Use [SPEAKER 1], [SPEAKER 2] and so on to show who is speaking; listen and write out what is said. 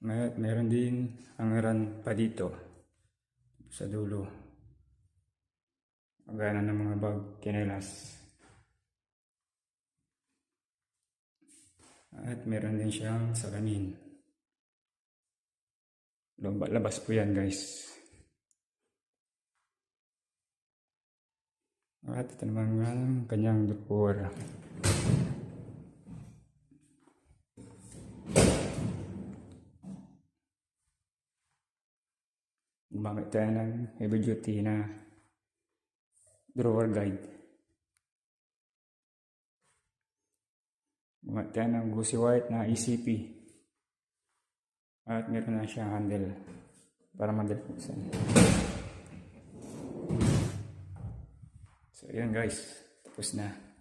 [SPEAKER 1] Meron din hangaran pa dito sa dulo. Gana ng mga bag, kinelas. At meron din siyang salamin. Labas po yan, guys. At ito naman ang kanyang drawer. Gumamit tayo ng heavy duty na drawer guide. Gumamit tayo ng glossy white na ECP. At meron na siyang handle para madali buksan. So, yun guys. Tapos na.